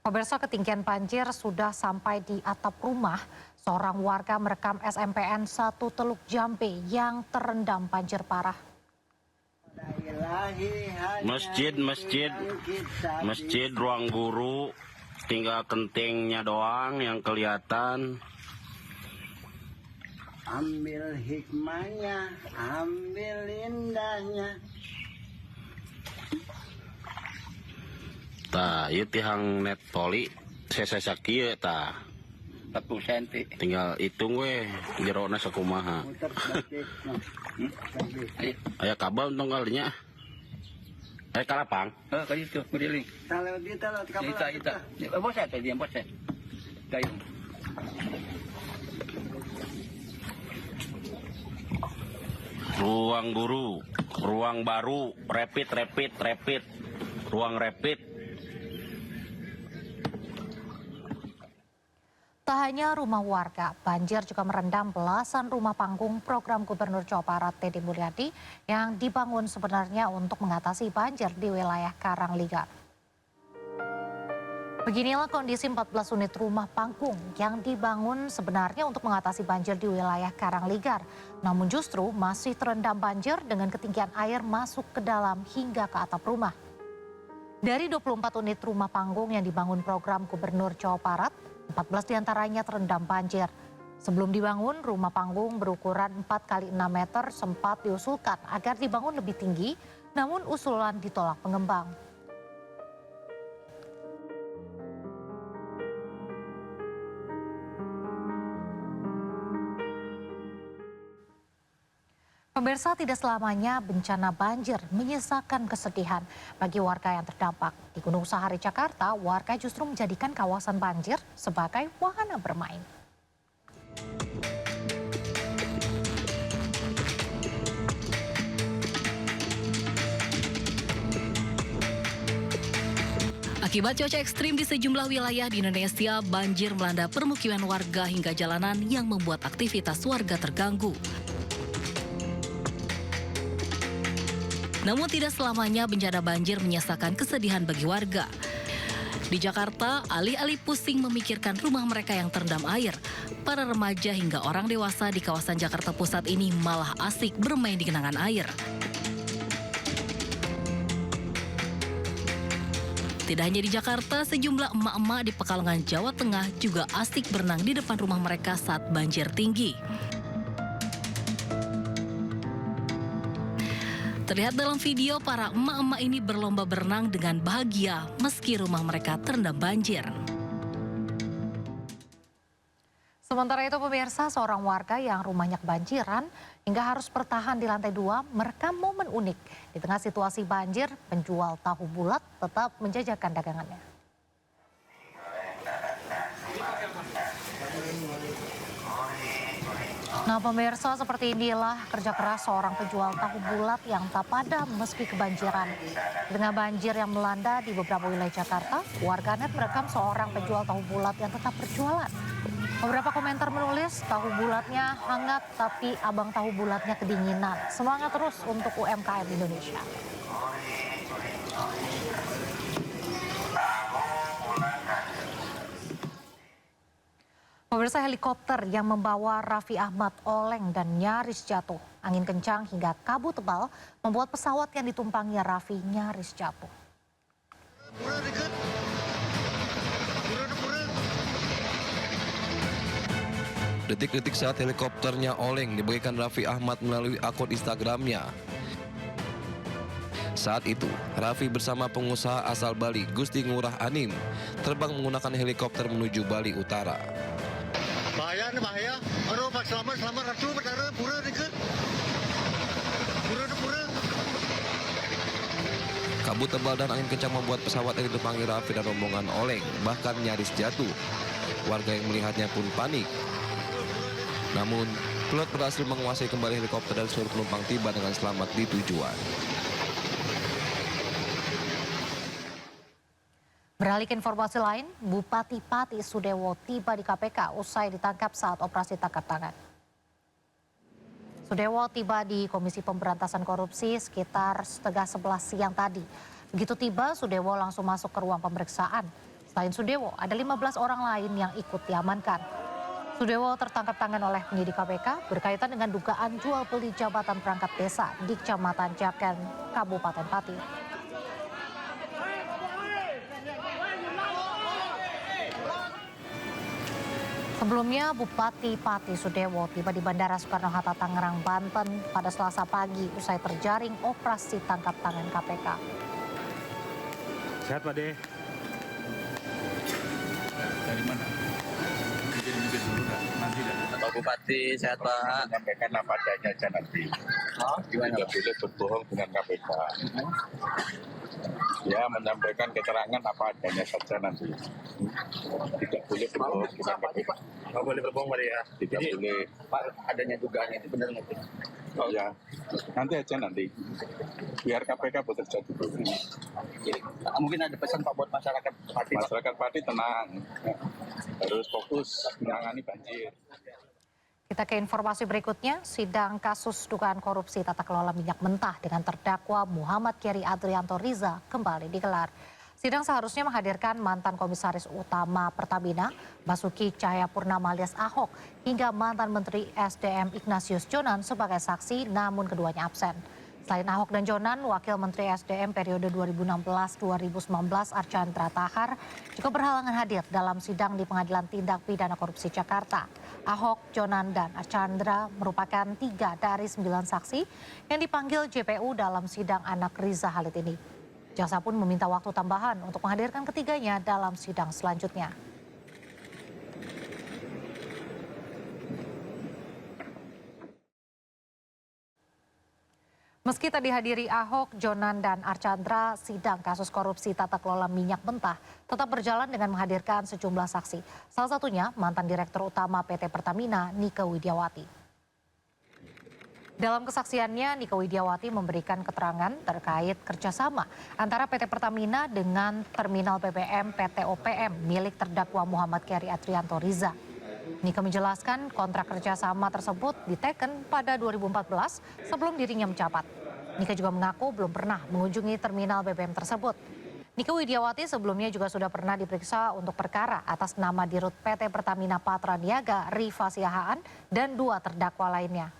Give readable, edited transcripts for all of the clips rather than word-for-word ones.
Pemirsa, ketinggian banjir sudah sampai di atap rumah. Seorang warga merekam SMPN 1 Teluk Jambe yang terendam banjir parah. Masjid ruang guru, tinggal kentingnya doang yang kelihatan. Ambil hikmahnya, ambil indahnya. Tah, ieu tihang net poli sesesa kieu tah. 40 cm. Tinggal hitung we jerona sakumaha. Muter balik, no. Balik. Aya kabel untung kalinya. Kalapang. Kayu itu, kudiling. Kalau di talat kapal. Ita. Boset tadi yang boset. Kayu. Ruang guru, ruang baru, rapid, ruang rapid. Tak hanya rumah warga, banjir juga merendam belasan rumah panggung program Gubernur Jawa Barat Deddy Mulyadi yang dibangun sebenarnya untuk mengatasi banjir di wilayah Karangligar. Beginilah kondisi 14 unit rumah panggung yang dibangun sebenarnya untuk mengatasi banjir di wilayah Karangligar. Namun justru masih terendam banjir dengan ketinggian air masuk ke dalam hingga ke atap rumah. Dari 24 unit rumah panggung yang dibangun program Gubernur Jawa Barat, 14 diantaranya terendam banjir. Sebelum dibangun, rumah panggung berukuran 4 x 6 meter sempat diusulkan agar dibangun lebih tinggi, namun usulan ditolak pengembang. Pemirsa, tidak selamanya bencana banjir menyisakan kesedihan bagi warga yang terdampak. Di Gunung Sahari, Jakarta, warga justru menjadikan kawasan banjir sebagai wahana bermain. Akibat cuaca ekstrim di sejumlah wilayah di Indonesia, banjir melanda permukiman warga hingga jalanan yang membuat aktivitas warga terganggu. Namun tidak selamanya bencana banjir menyisakan kesedihan bagi warga. Di Jakarta, alih-alih pusing memikirkan rumah mereka yang terendam air, para remaja hingga orang dewasa di kawasan Jakarta Pusat ini malah asik bermain di genangan air. Tidak hanya di Jakarta, sejumlah emak-emak di Pekalongan, Jawa Tengah juga asik berenang di depan rumah mereka saat banjir tinggi. Terlihat dalam video, para emak-emak ini berlomba berenang dengan bahagia meski rumah mereka terendam banjir. Sementara itu, pemirsa, seorang warga yang rumahnya kebanjiran hingga harus bertahan di lantai 2 merekam momen unik. Di tengah situasi banjir, penjual tahu bulat tetap menjajakan dagangannya. Nah, pemirsa, seperti inilah kerja keras seorang penjual tahu bulat yang tak padam meski kebanjiran. Di tengah banjir yang melanda di beberapa wilayah Jakarta, warganet merekam seorang penjual tahu bulat yang tetap berjualan. Beberapa komentar menulis, tahu bulatnya hangat tapi abang tahu bulatnya kedinginan. Semangat terus untuk UMKM Indonesia. Pemirsa, helikopter yang membawa Raffi Ahmad oleng dan nyaris jatuh. Angin kencang hingga kabut tebal membuat pesawat yang ditumpangi Raffi nyaris jatuh. Detik-detik saat helikopternya oleng dibagikan Raffi Ahmad melalui akun Instagramnya. Saat itu, Raffi bersama pengusaha asal Bali, Gusti Ngurah Anim, terbang menggunakan helikopter menuju Bali Utara. Bahaya. Aduh, Pak, selamat, ratu, berdarah, pura dikit. Pura. Kabut tebal dan angin kencang membuat pesawat yang ditumpangi Raffi dan rombongan oleng, bahkan nyaris jatuh. Warga yang melihatnya pun panik. Namun, pilot berhasil menguasai kembali helikopter dan seluruh penumpang tiba dengan selamat di tujuan. Beralih ke informasi lain, Bupati Pati Sudewo tiba di KPK usai ditangkap saat operasi tangkap tangan. Sudewo tiba di Komisi Pemberantasan Korupsi sekitar setengah 11 siang tadi. Begitu tiba, Sudewo langsung masuk ke ruang pemeriksaan. Selain Sudewo, ada 15 orang lain yang ikut diamankan. Sudewo tertangkap tangan oleh penyidik KPK berkaitan dengan dugaan jual beli jabatan perangkat desa di Kecamatan Jaken, Kabupaten Pati. Sebelumnya, Bupati Pati Sudewo tiba di Bandara Soekarno-Hatta, Tangerang, Banten pada Selasa pagi usai terjaring operasi tangkap tangan KPK. Sehat Pak De. Dari mana? Pak Bupati, sehat Pak. Menyampaikan apa adanya aja nanti. Tidak boleh berbohong dengan KPK. Ya, menyampaikan keterangan apa adanya saja nanti. Tidak boleh berbohong dengan KPK. Nggak boleh berbohong Pak ya. Tidak boleh. Pak, adanya dugaan itu benar nggak sih? Oh ya, nanti aja nanti. Biar KPK bekerja dulu. Mungkin ada pesan Pak buat masyarakat Pati, Pak. Masyarakat Pati tenang. Harus fokus menangani banjir. Kita ke informasi berikutnya, sidang kasus dugaan korupsi tata kelola minyak mentah dengan terdakwa Muhammad Keri Adrianto Riza kembali digelar. Sidang seharusnya menghadirkan mantan komisaris utama Pertamina, Basuki Cahayapurnama alias Ahok, hingga mantan Menteri SDM Ignatius Jonan sebagai saksi, namun keduanya absen. Selain Ahok dan Jonan, Wakil Menteri SDM periode 2016-2019 Archandra Tahar juga berhalangan hadir dalam sidang di Pengadilan Tindak Pidana Korupsi Jakarta. Ahok, Jonan, dan Archandra merupakan 3 dari 9 saksi yang dipanggil JPU dalam sidang anak Riza Khalid ini. Jaksa pun meminta waktu tambahan untuk menghadirkan ketiganya dalam sidang selanjutnya. Meski tak dihadiri Ahok, Jonan, dan Archandra, sidang kasus korupsi tata kelola minyak mentah tetap berjalan dengan menghadirkan sejumlah saksi. Salah satunya mantan Direktur Utama PT Pertamina, Nike Widiawati. Dalam kesaksiannya, Nike Widiawati memberikan keterangan terkait kerjasama antara PT Pertamina dengan Terminal BBM PT OPM milik terdakwa Muhammad Keri Adrianto Riza. Nike menjelaskan kontrak kerjasama tersebut diteken pada 2014 sebelum dirinya menjabat. Nike juga mengaku belum pernah mengunjungi terminal BBM tersebut. Nike Widiawati sebelumnya juga sudah pernah diperiksa untuk perkara atas nama Dirut PT Pertamina Patra Niaga, Rifa Siahaan, dan 2 terdakwa lainnya.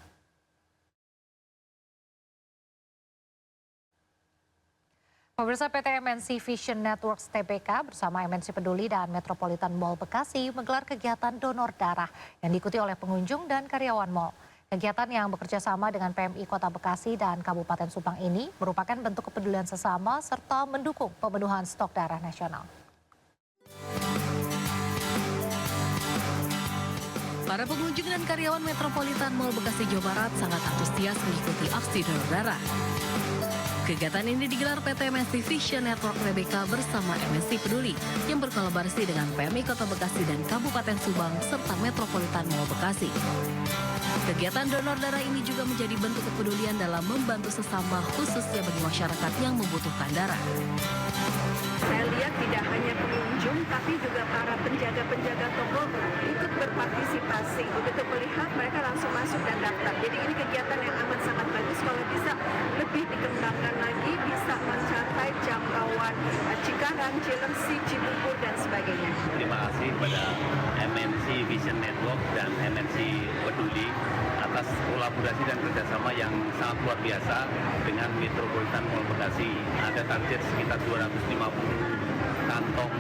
Pemirsa, PT MNC Vision Networks Tbk bersama MNC Peduli dan Metropolitan Mall Bekasi menggelar kegiatan donor darah yang diikuti oleh pengunjung dan karyawan mall. Kegiatan yang bekerja sama dengan PMI Kota Bekasi dan Kabupaten Subang ini merupakan bentuk kepedulian sesama serta mendukung pemenuhan stok darah nasional. Para pengunjung dan karyawan Metropolitan Mall Bekasi, Jawa Barat sangat antusias mengikuti aksi donor darah. Kegiatan ini digelar PT MNC Vision Network Tbk bersama MNC Peduli yang berkolaborasi dengan PMI Kota Bekasi dan Kabupaten Subang serta Metropolitan Mall Bekasi. Kegiatan donor darah ini juga menjadi bentuk kepedulian dalam membantu sesama khususnya bagi masyarakat yang membutuhkan darah. Saya lihat tidak hanya pengunjung tapi juga para penjaga-penjaga toko ikut berpartisipasi. Begitu melihat mereka langsung masuk dan daftar. Jadi ini kegiatan yang amat sangat bagus kalau bisa lebih dikembangkan lagi, bisa mencapai jangkauan Cikarang, Cilengsi, Cibubur dan sebagainya. Terima kasih kepada MNC Vision Network dan MNC Peduli atas kolaborasi dan kerjasama yang sangat luar biasa dengan Metropolitan Mall Bekasi. Ada target sekitar 250 kantong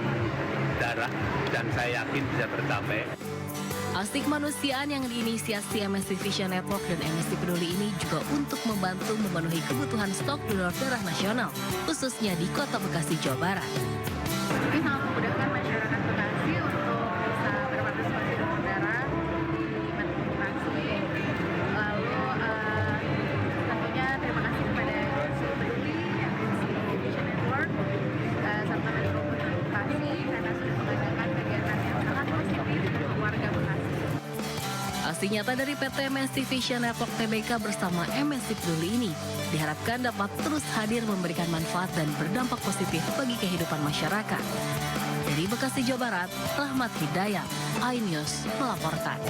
darah dan saya yakin bisa tercapai. Aksi kemanusiaan yang diinisiasi MNC Vision Network dan MNC Peduli ini juga untuk membantu memenuhi kebutuhan stok donor darah nasional, khususnya di Kota Bekasi, Jawa Barat. Ini sangat memudahkan masyarakat Bekasi untuk bisa berpartisipasi donor darah di Metro Bekasi. Lalu tentunya terima kasih kepada MNC Peduli, MNC Vision Network, serta Metro Bekasi karena sudah mengadakan kegiatan yang sangat positif untuk warga Bekasi. Aksi nyata dari PT MNC Vision Network Tbk bersama MNC Peduli ini diharapkan dapat terus hadir memberikan manfaat dan berdampak positif bagi kehidupan masyarakat. Dari Bekasi, Jawa Barat, Rahmat Hidayat, iNews melaporkan.